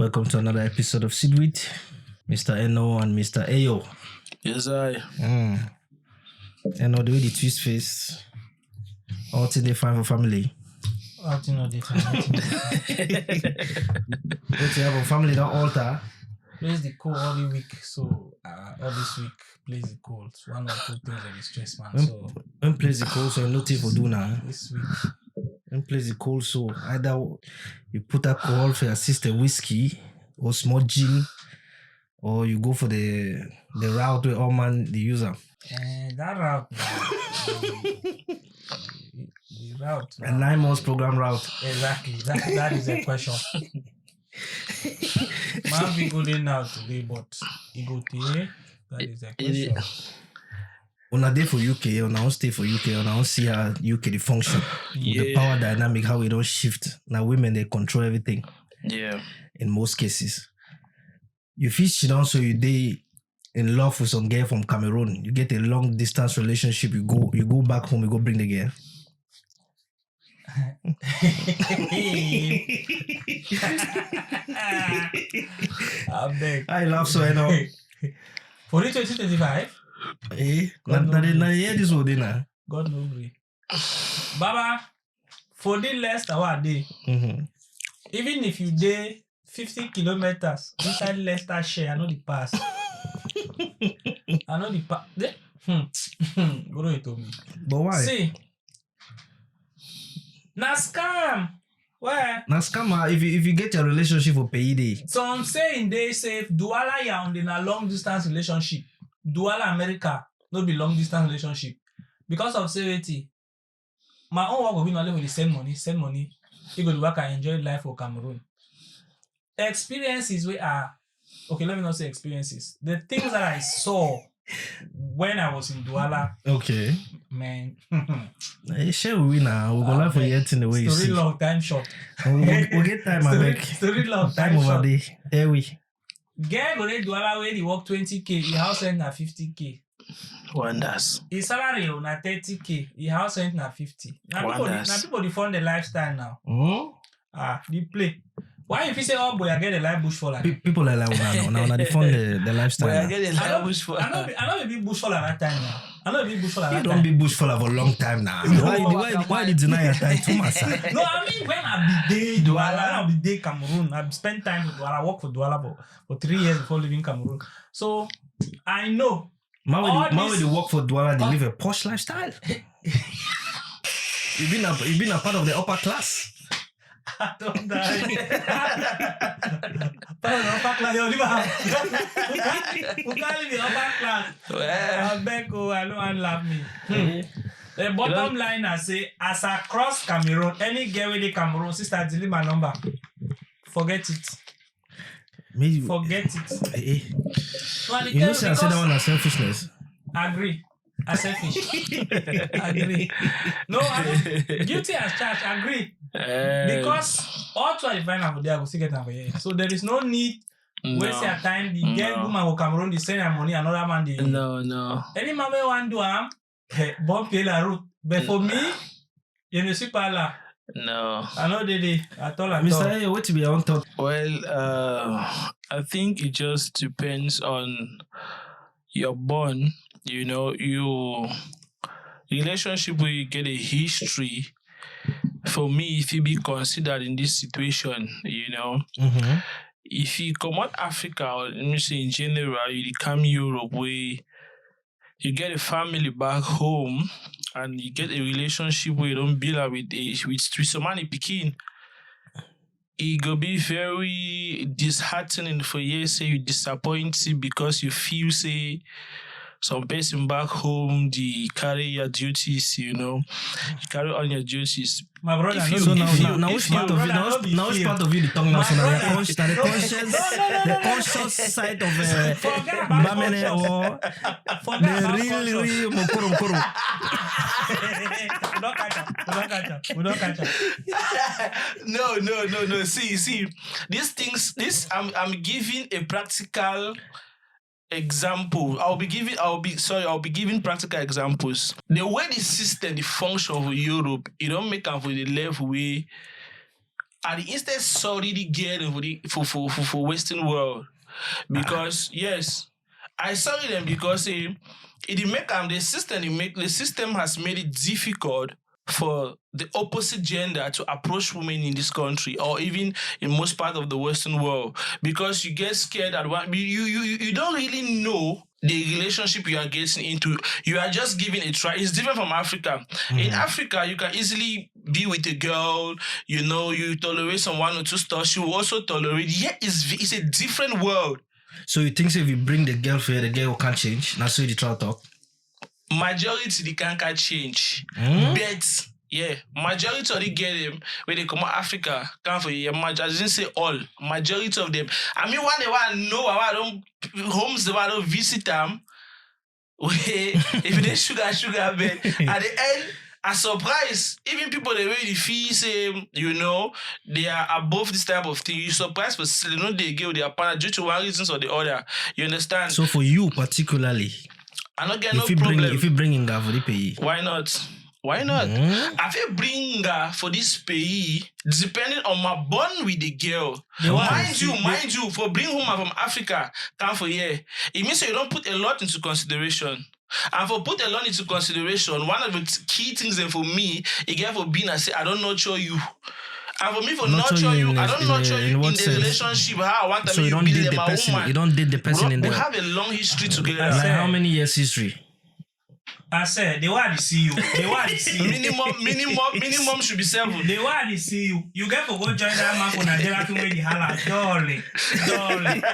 welcome to another episode of Sidwit. Mr. Enow and Mr. EyOh. Yes, I. Enow, the way the twist face. All till they find for family. All till no different. What you have a family that altar? Plays the code all the week, so all this week plays the code. It's one or two things that is stress, man. So when plays the code, so you nothing for do now. this week, When plays the code, so either you put alcohol for your sister whiskey or small gin, or you go for the route where all man the user. and that route, the route, A 9 months program route. exactly. That is a question. Man, we go there now today, but he go there. That is a question. Una there for UK, una don't stay for UK, una don't see how UK they function. The power dynamic, how we don't shift. Now women they control everything. Yeah. In most cases. You fish down so you day in love with some girl from Cameroon. You get a long distance relationship, you go back home, you go bring the girl. I beg. I love so I know. For the 2025, Now they hear this whole dinner. God no gree. Baba, for the less hour day, even if you day 50 kilometers inside Leicestershire, I know the pass. I know the pass. Go to it me. But why? See, na scam. Where? Now scammer, if you get your relationship for payday. Some saying they say Douala Yaoundé na long distance relationship. Douala America no be long distance relationship. Because of safety. My own work will be not only send money. You go to work and enjoy life for Cameroon. Experiences we are okay, let me not say experiences. The things that I saw when I was in Douala, Okay. man. Hey, share we now. We're gonna for yet in the way you Story see. long, time short. We'll get time, I beg. Story long, Time time over short. there. Here we. Girl go to Douala where he work 20k, he house rent na 50k. Wonders. His salary na 30k, he house rent na 50. Now Wonders. people dey fund the lifestyle now. The play. Why if you say, oh boy, I get a life bush for like People like now they fund the lifestyle. Boy, I now. get a language for. I know be bush for that time now. I know be bush for You that don't time. be bush for a long time now. Why did you deny your time too much? No, I mean when I be day Douala, when I be day Cameroon, I spent time with Douala, I work for Douala for 3 years before leaving Cameroon. So I know. Man, All when this- they work for Douala, they live a posh lifestyle. You've been a part of the upper class. I don't die. But the upper class, you live who can't live in upper class? I beg you, I don't laugh me. The bottom line I say, as I cross Cameroon, any girl with the Cameroon, sister, delete my number. Forget it. Maybe, Forget it. No, you know, say I said that one as selfishness. Agree. I selfish. Agree. No, I'm not guilty as charged. Agree. Because all 25 of there, I will still get over here. So there is no need waste your time. The girl woman will Cameroon, they send her money, another man they. No. Any man will want to bon pay la route. But for me, je ne suis pas là. No. I know they at all. Mr. EyOh, what to be on top? Well, I think it just depends on your bond. You know, you relationship where you get a history. For me, if you be considered in this situation, you know, if you come out Africa, or let me say in general, you come Europe where you get a family back home and you get a relationship where you don't build with somebody picking. It go be very disheartening for you, say you disappointed because you feel say some person back home, they carry your duties, you know. You carry on your duties. My brother, If you- So if you- now which if you- part of you? Now which part of you the tongue now? So now the conscious, the conscious side of Forget about Bamene or Forget about the real mokoro. We don't catch up. No. See, these things. I'm giving a practical example. I'll be giving practical examples. The way the system, the function of Europe, it don't make up for the level way I instead sorry the girl for Western world. Because yes, I sorry them because it make the system has made it difficult for the opposite gender to approach women in this country or even in most part of the Western world, because you get scared that you don't really know the relationship you are getting into. You are just giving a try. It's different from Africa. In Africa, you can easily be with a girl, you tolerate some one or two stuff. She will also tolerate. Yeah, it's a different world. So you think if you bring the girl here, the girl can't change? That's what you try to talk. Majority they can't change. But yeah, majority of the girls when they come out Africa come for you. I didn't say all. Majority of them. I mean, one they want to know I don't homes they want to visit them. If they sugar bed at the end. A surprise, even people they really feel say, they are above this type of thing. You surprised for they give their partner due to one reason or the other. You understand? So for you particularly, I don't get no problem. If you bring in that for the pay, why not? Why not? I feel bring for this pay, depending on my bond with the girl. Mind you, for bring woman from Africa, come for here. It means you don't put a lot into consideration. And for put a lot into consideration, one of the key things then for me, again for being I say, I don't nurture you. And for me for nurture you, I don't nurture you in the relationship. How I want to you be my woman. You don't date the person in there. We have a long history together. Like how many years history? I said, they want to see you. They want to see you. Minimum should be 7. They want to see you. You get for go join that man for Nigeria to win the hala. Darling.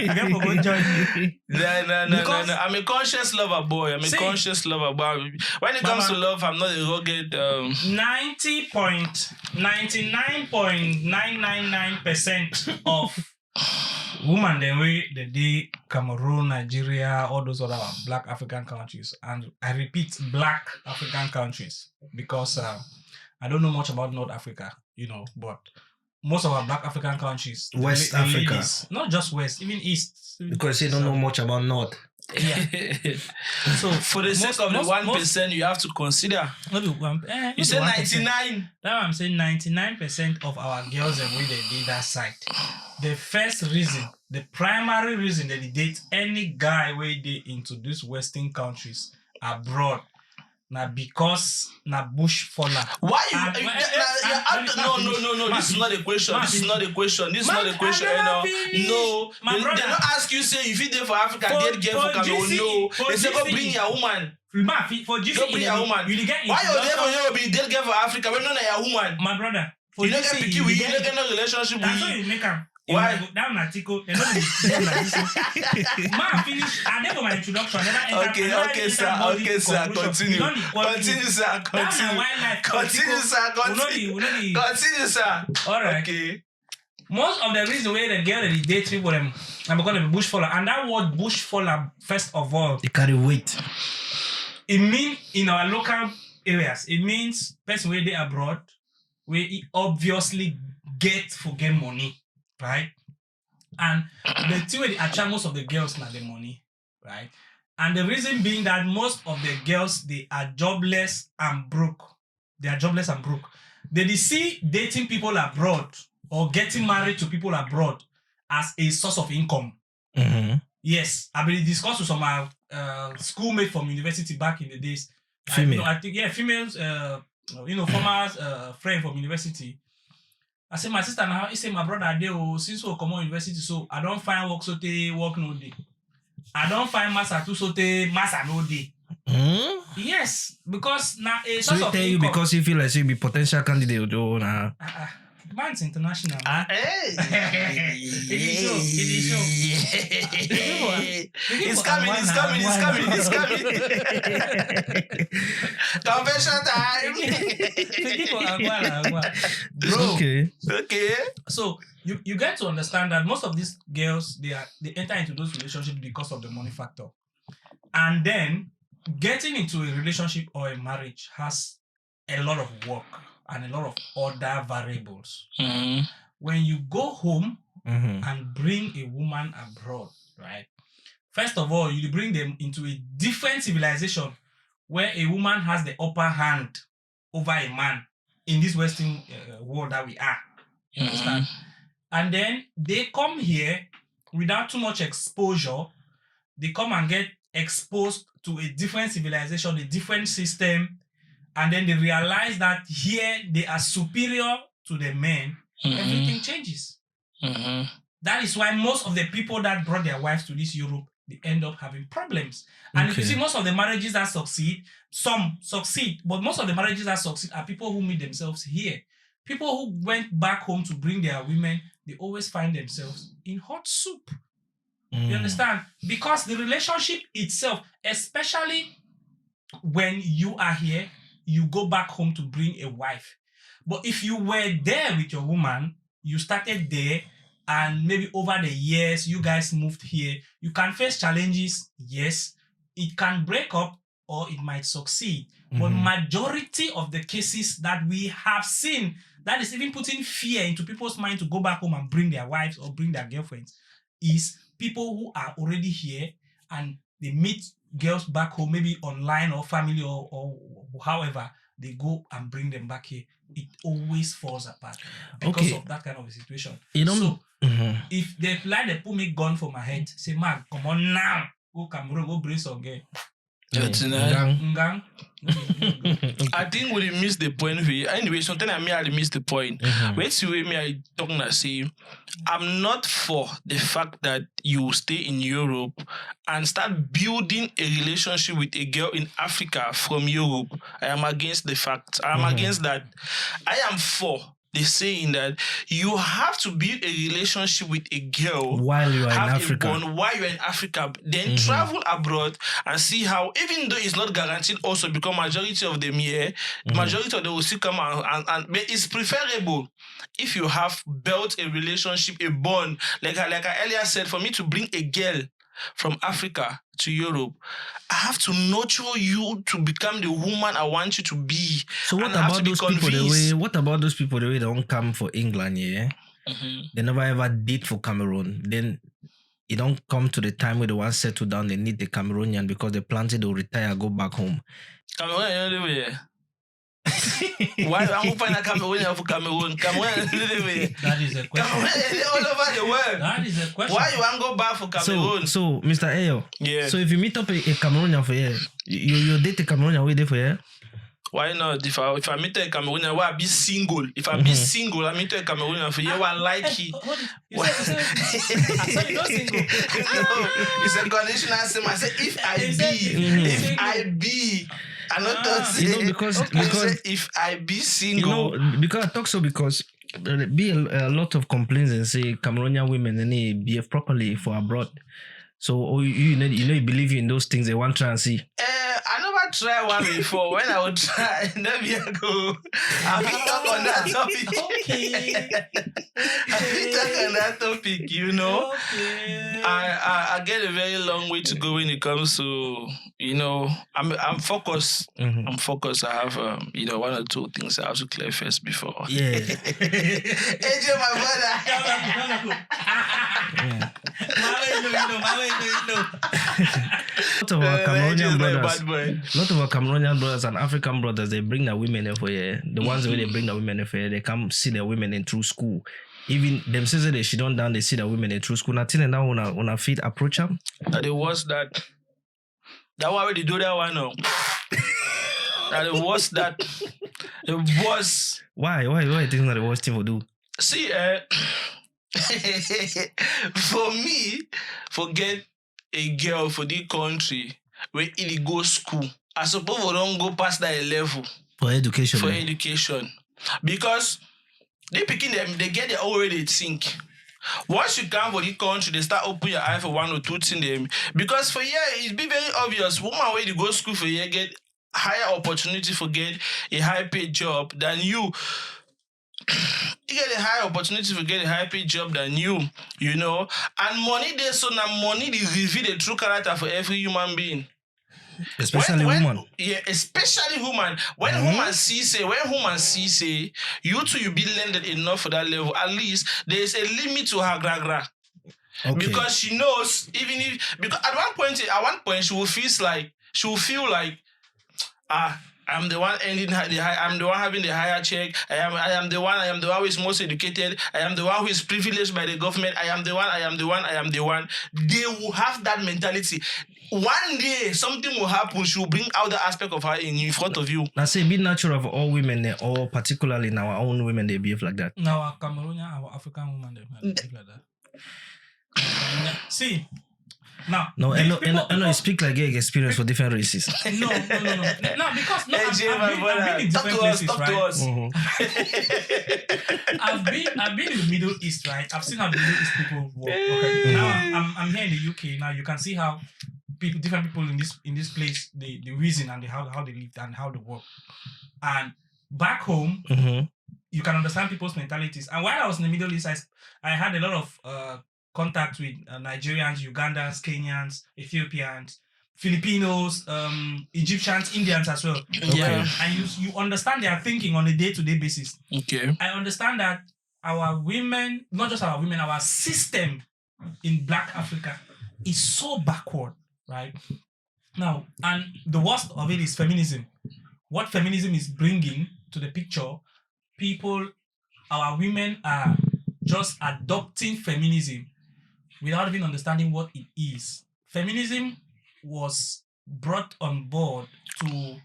You get for go join me. No. I'm a conscious lover boy. I'm a conscious lover boy. When it comes to love, I'm not a rugged. 99.999% of women the Cameroon, Nigeria, all those other black African countries, and I repeat, black African countries, because I don't know much about North Africa, but most of our black African countries, West Africa, ladies, not just West, even East, because you don't know much about North. Yeah. So for the sake of the 1%, you have to consider. You said 99. Now I'm saying 99% of our girls and women they date that side. The first reason, the primary reason that they date any guy where they into these Western countries abroad. Now because bush faller. Why you? No. This is not a question. This is not a question. No. They don't ask you say if you there for Africa, date girl for Cameroon. No. They say go bring your woman. For GC, go bring your woman. Why you there for you be date girl for Africa when not your woman? My brother. You don't get picky with you. You don't get no relationship with you. That's how you make them. Why? Down article. Man, finish. I never my introduction. Okay, sir. Continue, sir. All right. Okay. Most of the reason why the girl that they date people them, I'm going to be bush faller, and that word bush faller, first of all, it carry weight. It means in our local areas, it means person where they abroad, where he obviously get money. Right? And the thing where they attract most of the girls now the money, right? And the reason being that most of the girls, they are jobless and broke. They see dating people abroad or getting married to people abroad as a source of income. Mm-hmm. Yes, I've been discussed with some schoolmates from university back in the days. Female. I think females, former friend from university. I say my sister now, he say my brother there since we come on university, so I don't find work so they work no day. I don't find master too so they master no day. Yes, because now a source so of tell income. You because you feel like you be potential candidate though now. Man's international. Hey. It's coming. Confession time. Bro. Okay. So you get to understand that most of these girls they enter into those relationships because of the money factor. And then getting into a relationship or a marriage has a lot of work and a lot of other variables. Mm-hmm. When you go home Mm-hmm. and bring a woman abroad, right? First of all, you bring them into a different civilization where a woman has the upper hand over a man in this Western world that we are. You understand? And then they come here without too much exposure. They come and get exposed to a different civilization, a different system, and then they realize that here they are superior to the men. Everything changes. That is why most of the people that brought their wives to this Europe, they end up having problems. And if you see most of the marriages that succeed, some succeed, but most of the marriages that succeed are people who meet themselves here. People who went back home to bring their women, they always find themselves in hot soup. You understand? Because the relationship itself, especially when you are here, you go back home to bring a wife. But if you were there with your woman, you started there, and maybe over the years, you guys moved here, you can face challenges. Yes, it can break up or it might succeed. But majority of the cases that we have seen, that is even putting fear into people's mind to go back home and bring their wives or bring their girlfriends, is people who are already here and they meet girls back home, maybe online or family or however, they go and bring them back here. It always falls apart because of that kind of a situation. You know, so if they like they put me gun for my head, say, man, come on now, go Cameroon, go bring some girl. I think we missed the point here. Anyway, sometimes I missed the point. Wait till me I talking and say, I'm not for the fact that you stay in Europe and start building a relationship with a girl in Africa from Europe. I am against the fact. I am against that. I am for the saying that you have to build a relationship with a girl while you are in Africa. While you're in Africa, then travel abroad and see how, even though it's not guaranteed also because majority of them here, majority of them will still come and but it's preferable if you have built a relationship, a bond. Like I earlier said, for me to bring a girl from Africa to Europe, I have to nurture you to become the woman I want you to be. So what about those people the way? What about those people the way they don't come for England? Yeah, they never ever did for Cameroon. Then it don't come to the time where they want to settle down. They need the Cameroonian because they planted to retire, go back home. Cameroonian, why am I find a Cameroonian for Cameroon? Cameroonian, that is a question. All over the world. That is a question. Why you want to go back for Cameroon? So Mr. EyOh. Yeah. So if you meet up a Cameroonian for here, you date a Cameroonian way there for here? Why not? If I meet a Cameroonian, why I be single? If I be single, I meet a Cameroonian for here. I like it. You said you're not single. No, it's a conditional answer. I said if I be. I'm not because if I be single, because I talk so because there be a lot of complaints and say Cameroonian women and they behave properly for abroad. So you believe in those things. They want to try and see. I never tried one before. When I would try, then we go. I'll be talk on that topic. Okay. I'll be talk on that topic. You know, I get a very long way to go when it comes to, you know, I'm focused. I'm focused. I have one or two things I have to clear first before. Yeah. AJ, my brother. Lot of our Cameroonian brothers and African brothers, they bring their women in for here. The ones where they bring their women in for here, they come see their women in through school. Even them says they sit down, they see their women in through school. Nothing now on a feet approach them. That it was that why they do that one now. That it was that. It was. Why you think that the worst thing to do? See, for me, forget a girl for the country where it go school. I suppose we don't go past that level for education. Because they picking them, they get their own way they think. Once you come for the country, they start opening your eye for one or two things them. Because for here, it's be very obvious. Woman where they go school for here get higher opportunity for get a high paid job than you. You get a high opportunity to get a high paid job than you know. And money there, so now money they reveal the true character for every human being. Especially woman. Yeah, especially woman. When woman sees you two you be landed enough for that level. At least there is a limit to her gra. Okay. Because she knows because at one point she will feel like I'm the one ending the high. I'm the one having the higher check. I am the one who is most educated. I am the one who is privileged by the government. I am the one. They will have that mentality. One day something will happen. She will bring out the aspect of her in front of you. I say, be natural of all women, or particularly in our own women, they behave like that. Now our Cameroonian, our African women, they behave like that. See. Now, no, I speak like a experience for different races. No, because I've been in different places, right? I've been in the Middle East, right? I've seen how the Middle East people work. Okay. Now I'm here in the UK. Now you can see how different people in this place the reason and how they live and how they work. And back home, you can understand people's mentalities. And while I was in the Middle East, I had a lot of contact with Nigerians, Ugandans, Kenyans, Ethiopians, Filipinos, Egyptians, Indians as well. Yeah. And you understand their thinking on a day-to-day basis. Okay. I understand that our women, not just our women, our system in Black Africa is so backward, right? Now, and the worst of it is feminism. What feminism is bringing to the picture, our women are just adopting feminism without even understanding what it is. Feminism was brought on board to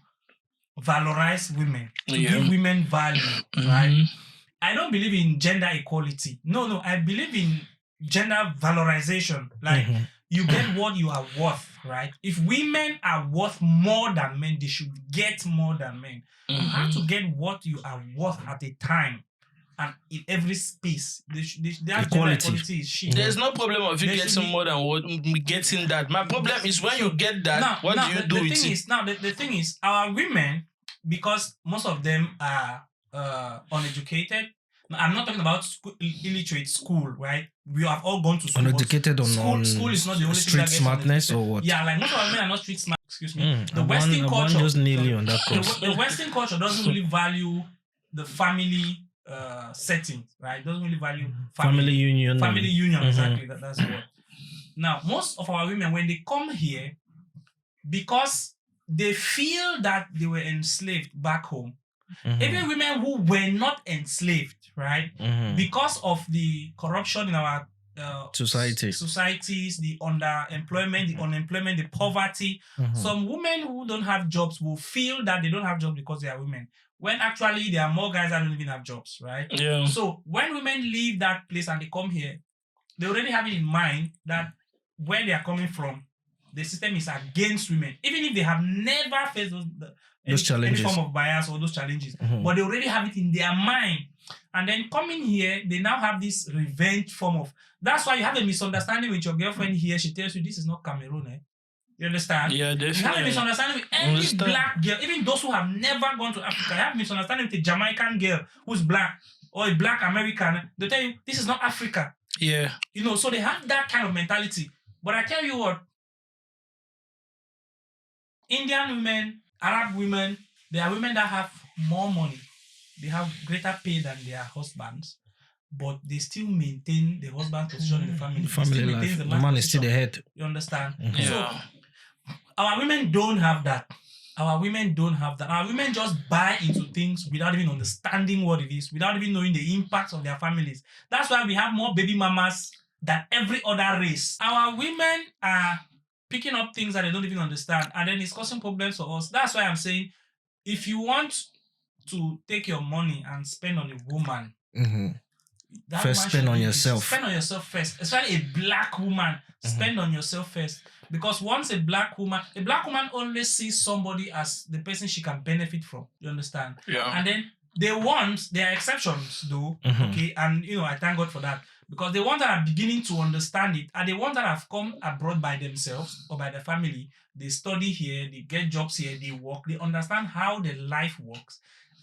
valorize women, to give women value, right? I don't believe in gender equality. No, I believe in gender valorization. Like, you get what you are worth, right? If women are worth more than men, they should get more than men. You have to get what you are worth at a time. And in every space, equality is shit. There's no problem of you getting more than what getting that. My problem is when you get that, what do you do with it? The thing is, our women, because most of them are uneducated. I'm not talking about illiterate school, right? We have all gone to school. Uneducated on school is not the only street thing smartness or what? Yeah, like most of our women are not street smart. Excuse me. The Western culture just nearly on that course. The Western culture doesn't really value the family setting, right? Doesn't really value family union. Family union, exactly. That's the word. Now, most of our women, when they come here, because they feel that they were enslaved back home, even women who were not enslaved, right? Because of the corruption in our societies, the underemployment, the unemployment, the poverty, some women who don't have jobs will feel that they don't have jobs because they are women, when actually there are more guys that don't even have jobs, right? Yeah. So when women leave that place and they come here, they already have it in mind that where they are coming from, the system is against women, even if they have never faced those challenges, any form of bias or those challenges, but they already have it in their mind. And then coming here, they now have this revenge form of. That's why you have a misunderstanding with your girlfriend here. She tells you this is not Cameroon, eh? You understand? Yeah, definitely. You have a misunderstanding with any black girl, even those who have never gone to Africa. You have a misunderstanding with a Jamaican girl who's black or a black American. They tell you this is not Africa. Yeah. You know, so they have that kind of mentality. But I tell you what, Indian women, Arab women, they are women that have more money. They have greater pay than their husbands, but they still maintain the husband's position in the family. The family life. The man is still the head. You understand? Yeah. So, our women don't have that. Our women don't have that. Our women just buy into things without even understanding what it is, without even knowing the impacts of their families. That's why we have more baby mamas than every other race. Our women are picking up things that they don't even understand, and then it's causing problems for us. That's why I'm saying, if you want to take your money and spend on a woman, first spend on yourself. Spend on yourself first. Especially a black woman, spend on yourself first. Because once a black woman only sees somebody as the person she can benefit from. You understand? Yeah. And then there are exceptions though. Okay, and I thank God for that. Because the ones that are beginning to understand it are the ones that have come abroad by themselves or by their family. They study here, they get jobs here, they work, they understand how the life works.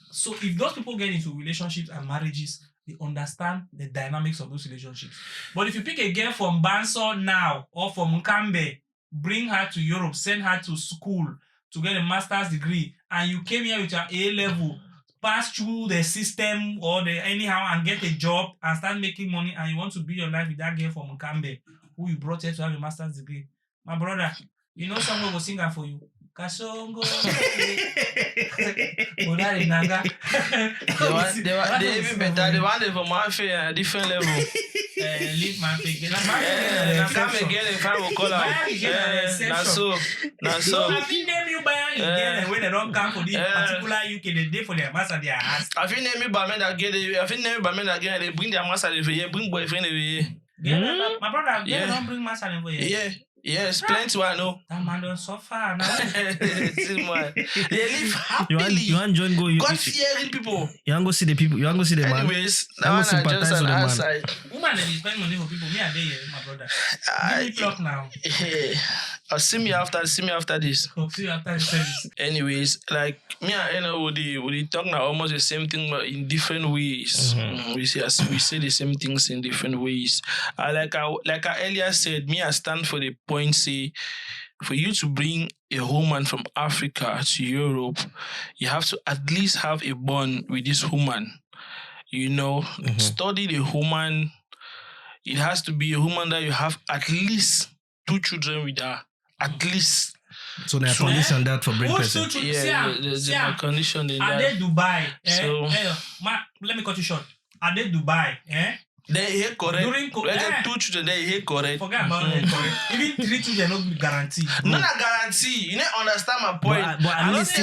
So if those people get into relationships and marriages, they understand the dynamics of those relationships. But if you pick a girl from Banso now or from Mkambe, bring her to Europe, send her to school to get a master's degree, and you came here with your A-level, pass through the system or anyhow and get a job and start making money, and you want to build your life with that girl from Mkambe who you brought here to have a master's degree, my brother, someone will sing her for you. Kasongo. Unari nanga. They even better. They want it for Mafia at a different level. Leave Mafia. Come again if I will call out. That's so. So I think them you buy again when they don't come for this particular UK, they day for their master their ass. I think name me by men that get it. I think name me by men that get it. They bring their master every year, bring boyfriend every year. Yeah, my brother, they don't bring master every year. Yeah. Yes, plenty I know. That man don't suffer now. See, man. They live happily. You want join go? God fearing people. You want go see the people. You want go see the man. Anyways, that one are just an outside. Woman, they spend money for people. Me and they, my brother. Give me plug now. See me after this. See you after the service. Anyways, like me and Enow, we talk now almost the same thing but in different ways. We say the same things in different ways. Like I earlier said, me I stand for the point. Say, for you to bring a woman from Africa to Europe, you have to at least have a bond with this woman. You know, study the woman. It has to be a woman that you have at least 2 children with her. At least. So they are condition that for bring person. Yeah, there's a condition in that. Are they Dubai? So, let me cut you short. Are they Dubai? They hear correct. During 2 children, they hear correct. Forget about that. Even 3 children not guaranteed. Not a guarantee. You don't understand my point. But at least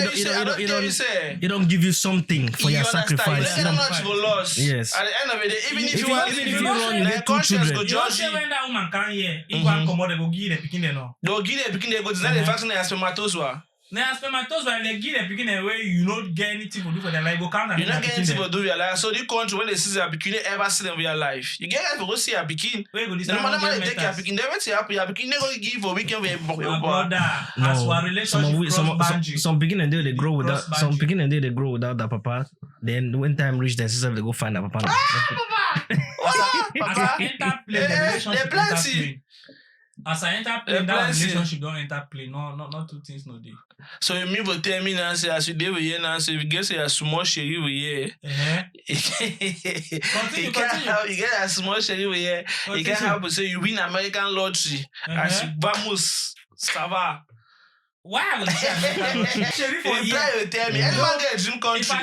it don't give you something for your sacrifice. You don't know for loss. Yes. At the end of the day, even if you run, you get 2 children. You don't say when that woman come here, if one come out, they go give the picking they know. They'll give the picking, they go design the vaccine and spermatozoa. Now spermatozoa, they give the picking away, you don't get anything to do for their life. Go count. You don't get anything to do with your life. So the country when they see their bikini ever see them with your life. You get guys to go see your bikini. Where go this? No matter they take your bikini, they wait to your bikini. They go give for weekend with your brother. As for relationship, some beginning they grow without some beginning they grow without that papa. Then when time reach, their sister they go find that papa. As I enter play, the relationship enter play. As I enter play, that relationship don't enter play. Not 2 things no day. So you mean for tell me now say as you dey with here now say if you get say a small sherry with here. Continue. You get a small sherry with here. You can help to say you win American lottery. As you vamos Sava. Why I would say American lottery? Sherry for you tell me. Everyone get a dream country.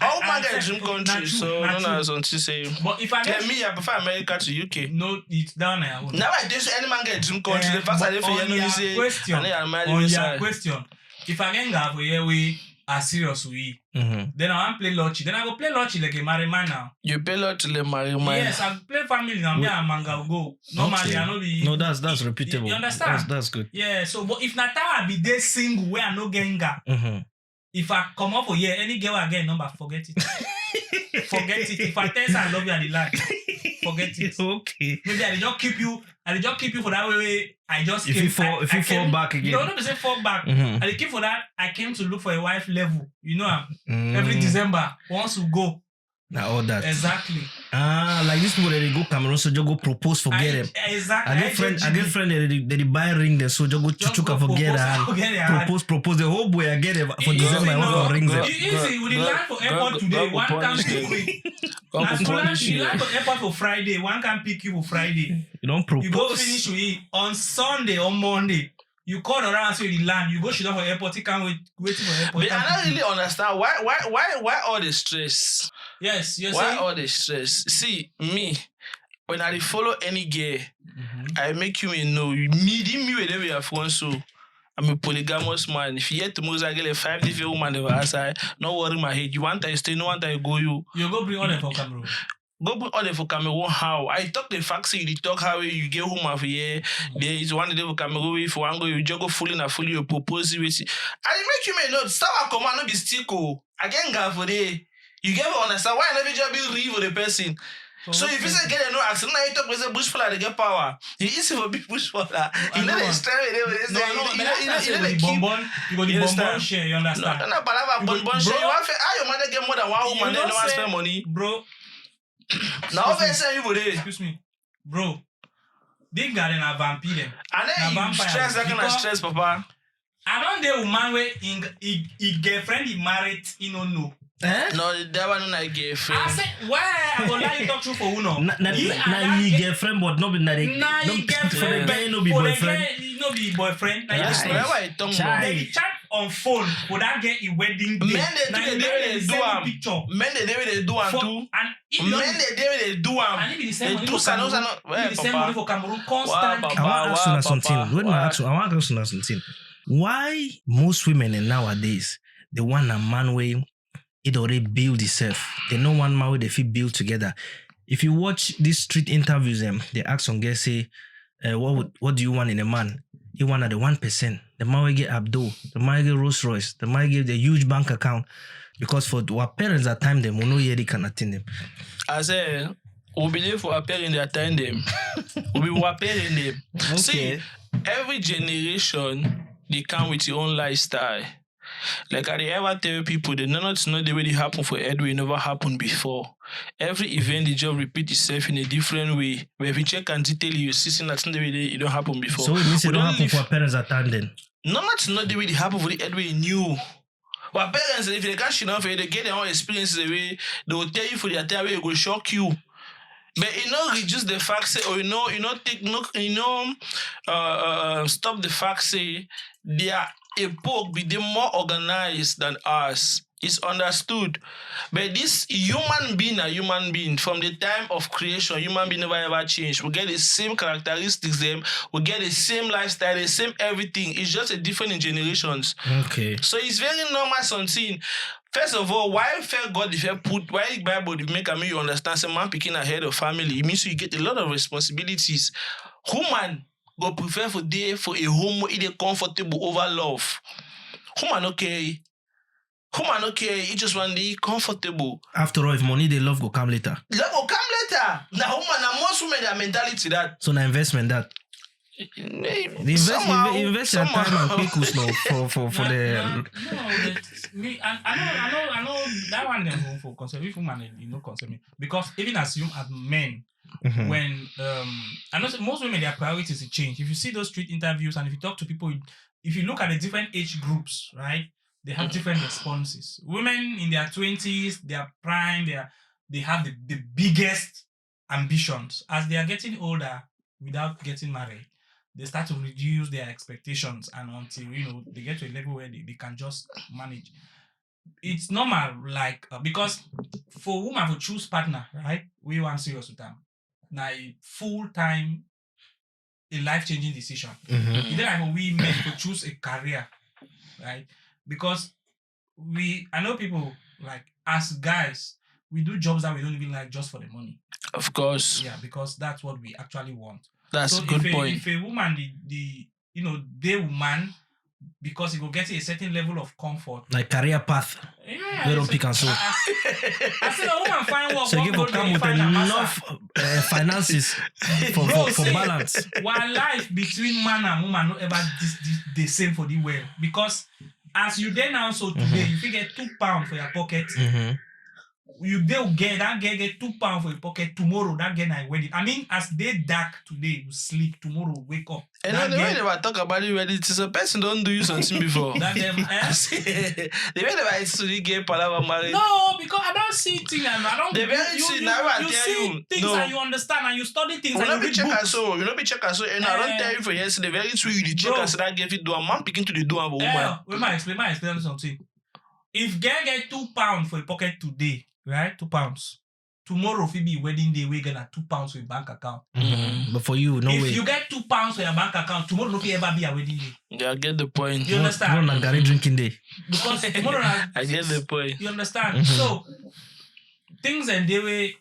All man get a dream country. So no something say. But if I tell me I prefer America to UK. No, it's down there. Now I tell you any man get a dream country. The first I for you say. On your question. If I can go for here, we are serious. Then I want play lottery. Then I go play lottery like a married man now. You play lottery like married man? Yes, I play family now. Me and manga go. Normally, I know the. No, that's repeatable. You understand? That's good. Yeah. So, but if not I be there single where I no genga. If I come up for here, any girl I get number, forget it. Forget it. If I tell you I love you and the lie, forget it. Okay. Maybe I just keep you for that way. I just if you fall back again. No, not to say fall back. I keep for that. I came to look for a wife level. You know, every December once we go. Now all that. Exactly. Like this people they go Cameroon, so just go propose forget them. Exactly. I get friend they buy ring them, so just go chuchuka forget her. Propose the whole boy I get it for December. I want to ring them. Easy. We land for airport today. One can pick you. You land for airport for Friday. One can pick you for Friday. You don't propose. You go finish with it on Sunday or Monday. You call around so you land. You go shoot up for airport. You can't waiting for airport. But I don't really understand why all the stress. Yes, you're why saying? All the stress? See me when I follow any girl, I make you know me whenever you have one so. I'm a polygamous man. If you get to move, I get 5 different women over outside. No worry my head. You want to stay, no want to go you. You go bring all them for Cameroon. Go bring all them for Cameroon. How? I talk the facts. You talk how you get home over here. There is one day for Cameroon. If you want to go, you just go fully and fully. You propose it. I make you know. Start a command. Not be stick. I can't go for the. You get to understand why I never just be real for the person. So if you say get no accident, now you talk with a bush fella to get power. He is for big bush fella. He know the strength. You got the bonbon share. You understand? No, but bonbon share. You want how your man get more than one woman? They don't want spend money, bro. Now if I say you would, excuse me, bro. They got in a vampire. And then you stress that kind of stress, papa. I don't know woman where he girlfriend he married. You don't know. No, that one not girlfriend. I said, why I go lie you talk true for who no? Nah, he girlfriend, but not be na the. Nah, he girlfriend. For the guy, no be boyfriend. No, no be boyfriend. Yes, wherever I talk about. They chat on phone. Would that get a wedding day? Men they do am. Men they do am too. Men they do am. And it be the same money for Cameroon. The same money for Cameroon. Constant. I want to ask you something. I want to ask you something. Why most women nowadays they want a man way it already build itself? They know one man way they feel build together. If you watch these street interviews, they ask some guys say, what do you want in a man? You want the 1%. The man will get Abdul. The man will get Rolls Royce. The man will get the huge bank account. Because for our parents at time them, we know they can attend them. I say, we believe for our parents at time them. We be our parents them. Okay. See, every generation they come with your own lifestyle. Like I ever tell people, they not know the way it happened for Edwin, never happened before. Every event, the job repeat itself in a different way. But if you check and detail, you see that's not the way it don't happen before. So it means it don't happen for our parents at time then? Not the way it happened for the Edwin knew. Our parents, if they can't shit off, they get their own experiences away, they will tell you for the entire way, it will shock you. But reduce the fact say, or stop the fact say their epoch be the more organized than us. It's understood. But this human being from the time of creation, human being never ever changed. We get the same characteristics, we get the same lifestyle, the same everything. It's just a different in generations. Okay. So it's very normal something. First of all, why God if you put why the Bible make you understand some man picking ahead of family, it means you get a lot of responsibilities. Human go prefer for a home where it comfortable over love. Human okay. He just want to be comfortable. After all, if money they love go come later. Love go come later. Now woman and most women their mentality that. So now investment that. Invest your time and pickles now for the. I know that one them for conservative women concern me because even as men. Mm-hmm. When I know most women their priorities to change. If you see those street interviews and if you talk to people, if you look at the different age groups, right, they have different responses. Women in their 20s, their prime, they have the biggest ambitions. As they are getting older, without getting married, they start to reduce their expectations, and until they get to a level where they can just manage. It's normal, like because for women to choose partner, right, we want serious with them. Now, full-time, a life-changing decision. Mm-hmm. It's like we men to choose a career, right? Because I know people, like, as guys, we do jobs that we don't even like just for the money. Of course. Yeah, because that's what we actually want. That's a good point. If a woman, they woman, because it will get a certain level of comfort. Like career path. Yeah. They don't pick and so. I said a woman find work. So you will come with enough finances for balance. While life between man and woman not ever the same for the world. Because as you then also today, if you get £2 for your pocket, they'll get that girl get £2 for your pocket tomorrow. That girl I wedding. I mean, as they dark today, you sleep tomorrow, wake up. And then the way they were talk about it, it's a person don't do you something before. That them, the way they were actually get palava married. No, because I don't see things and I don't. The very thing now I tell see things and you understand and you study things and you read books. You know be check so and I don't tell you for yesterday. The very true you check us that give it do a man picking to the do a woman. We might explain something. If girl get £2 for a pocket today. Right, £2. Tomorrow, if it be wedding day, we're gonna £2 for your bank account. Mm-hmm. But for you, no way. If you get £2 for your bank account, tomorrow no ever be a wedding day. Yeah, I get the point. You understand? Not Gary drinking day. Because tomorrow, I get the point. You understand? Mm-hmm. So things and the way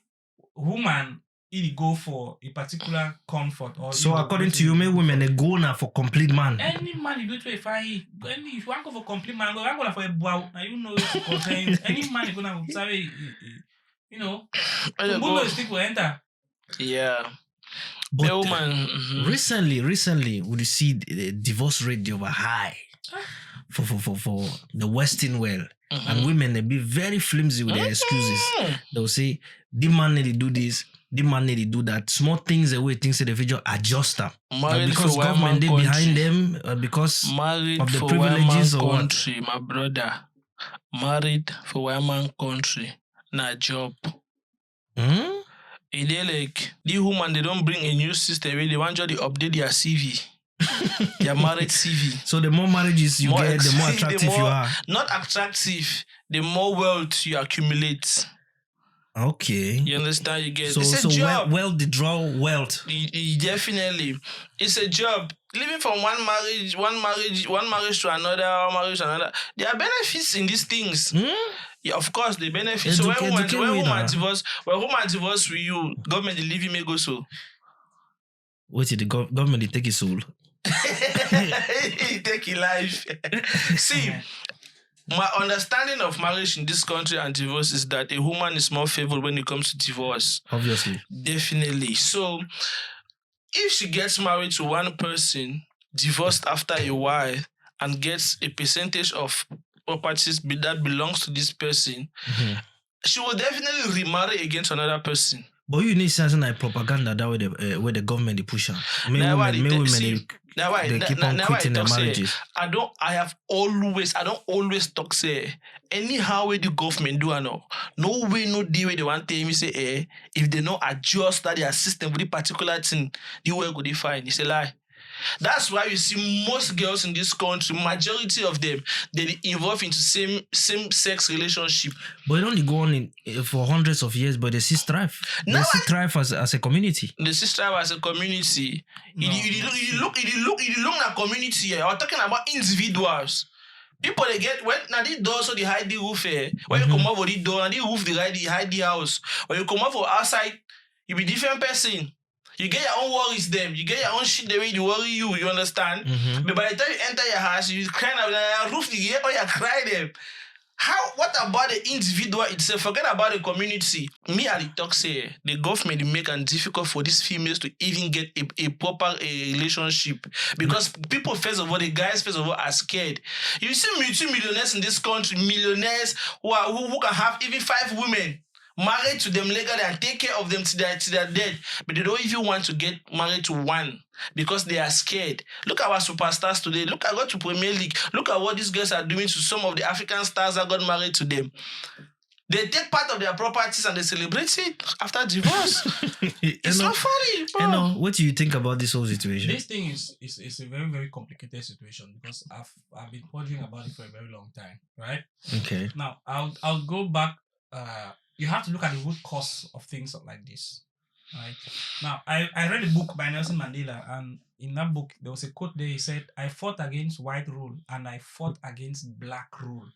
woman it go for a particular comfort. Or so according to you, may women they go now for complete man. Any man you do to a fine. If you want to go for complete man, go for a bow. Now you know it's concerned. Any man is gonna sorry, Mundo stick will enter. Yeah. But woman, recently, would you see the divorce rate over high for the Western world? And women they be very flimsy with their excuses. They'll say, the man need to do this. The man need to do that. Small things away, things in the future adjust them. Because government they behind them because married of the privileges or country, my brother. Married for one man country, not job. It like the woman they don't bring a new system. They want you to update their CV. Their marriage CV. So the more marriages you get, the more attractive you are. Not attractive, the more wealth you accumulate. Okay. You understand? You get it's a job. Wealth they draw wealth. Definitely. It's a job. Living from one marriage to another, there are benefits in these things. Yeah, of course, the benefits. So when woman divorce with you, government will leave you may go so. Wait till the government they take his soul. Take your life. See, my understanding of marriage in this country and divorce is that a woman is more favored when it comes to divorce. Obviously. Definitely. So, if she gets married to one person, divorced after a while, and gets a percentage of properties that belongs to this person, she will definitely remarry against another person. But you need something like propaganda that where the government they push on. Women they keep on quitting their marriages. I don't always talk say anyhow where the government do no way no day where they want to tell me say if they don't adjust that their system with the particular thing, the way go they find. It's a lie. That's why you see most girls in this country, majority of them, they involve into same-sex relationship. But it only go on for hundreds of years, but they still strive. They still thrive as a community. They still strive as a community. You look at community. I'm talking about individuals. People they get when now the door so they hide the roof here. When you come over the door and the roof they hide the house. When you come over for outside, you be different person. You get your own worries them. You get your own shit the way they worry you. You understand? But by the time you enter your house, you cry out roof the year or you cry them. What about the individual itself? Forget about the community. Me at the talk say the government make it difficult for these females to even get a proper relationship. Because people the guys first of all are scared. You see multi-millionaires in this country, millionaires who can have even 5 women. Married to them legally and take care of them till they're dead. But they don't even want to get married to one because they are scared. Look at our superstars today. Look at what to Premier League. Look at what these girls are doing to some of the African stars that got married to them. They take part of their properties and they celebrate it after divorce. It's not funny, bro. What do you think about this whole situation? This thing is a very, very complicated situation because I've been pondering about it for a very long time, right? Okay. Now I'll go back. You have to look at the root cause of things like this. Right? Now, I read a book by Nelson Mandela, and in that book, there was a quote there. He said, I fought against white rule and I fought against black rule.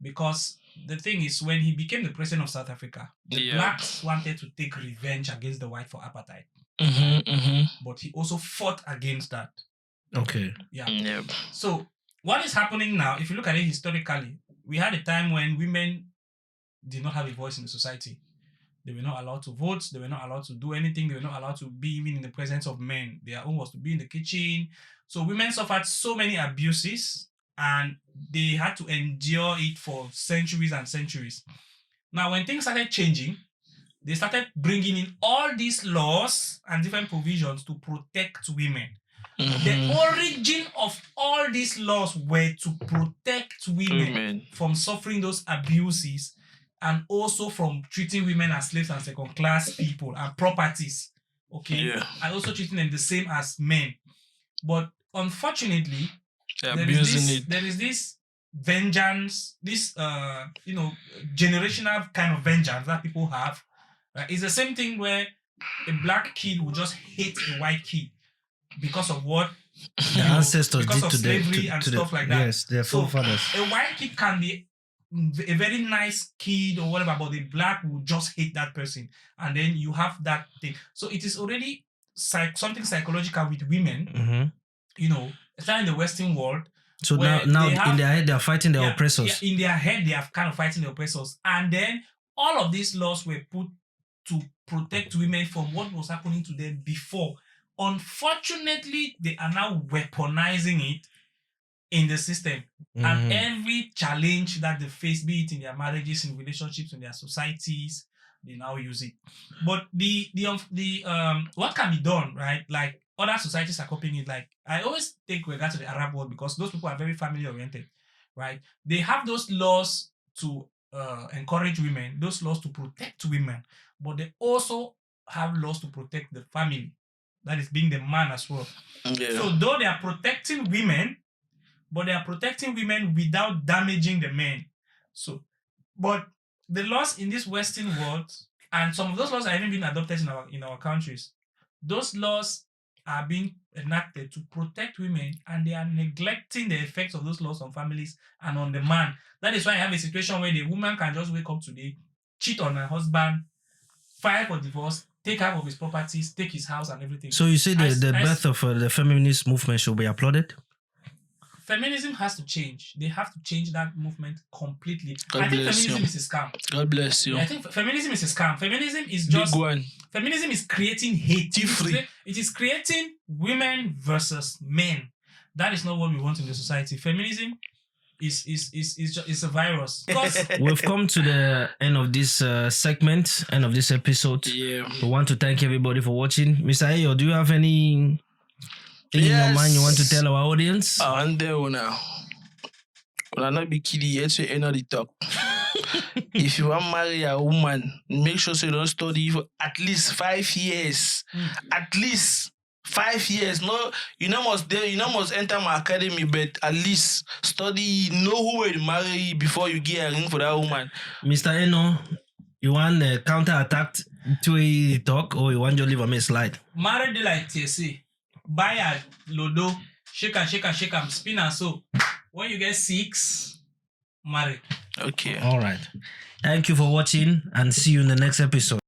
Because the thing is, when he became the president of South Africa, the blacks wanted to take revenge against the white for apartheid. But he also fought against that. Okay. Yeah. Yep. So, what is happening now, if you look at it historically, we had a time when women did not have a voice in the society. They were not allowed to vote. They were not allowed to do anything. They were not allowed to be even in the presence of men. Their own was to be in the kitchen. So women suffered so many abuses and they had to endure it for centuries and centuries. Now, when things started changing, they started bringing in all these laws and different provisions to protect women. The origin of all these laws were to protect women from suffering those abuses and also from treating women as slaves and second-class people and properties, okay? Yeah. And also treating them the same as men. But unfortunately, there is this vengeance, this generational kind of vengeance that people have. It's the same thing where a black kid will just hate a white kid because of what the ancestors did to slavery and stuff like that. Yes, their forefathers. A white kid can be a very nice kid or whatever, but the black will just hate that person. And then you have that thing. So it is already something psychological with women, especially in the Western world. So now in their head, they are fighting their oppressors. Yeah, in their head, they are kind of fighting the oppressors. And then all of these laws were put to protect women from what was happening to them before. Unfortunately, they are now weaponizing it in the system. And every challenge that they face, be it in their marriages, in relationships, in their societies, they now use it. But the what can be done, right? Like other societies are copying it. Like I always take regard to the Arab world because those people are very family oriented, right? They have those laws to encourage women, those laws to protect women, but they also have laws to protect the family. that is being the man as well. Yeah. So though they are protecting women, but they are protecting women without damaging the men. So, but the laws in this Western world, and some of those laws are even being adopted in our countries, those laws are being enacted to protect women, and they are neglecting the effects of those laws on families and on the man. That is why I have a situation where the woman can just wake up today, cheat on her husband, file for divorce, take half of his properties, take his house and everything. So you say the birth of the feminist movement should be applauded? Feminism has to change. They have to change that movement completely. I think feminism is a scam. God bless you. I think feminism is a scam. Feminism is just... Big one. Feminism is creating hate. It is creating women versus men. That is not what we want in the society. Feminism is a virus. We've come to the end of this segment, end of this episode. Yeah. We want to thank everybody for watching. Mr. EyOh, do you have any in your mind you want to tell our audience? And there now. Will I not be kidding yet to end of the talk? If you want to marry a woman, make sure you don't study for at least 5 years. At least 5 years. No, you know must enter my academy, but at least study, know who will marry before you get a ring for that woman. Mr. Enow, you want a counter-attack to a talk, or you want to leave a slide? Marry the like TSC. Buy a Lodo, shake and spin and so. When you get 6, marry. Okay. All right. Thank you for watching, and see you in the next episode.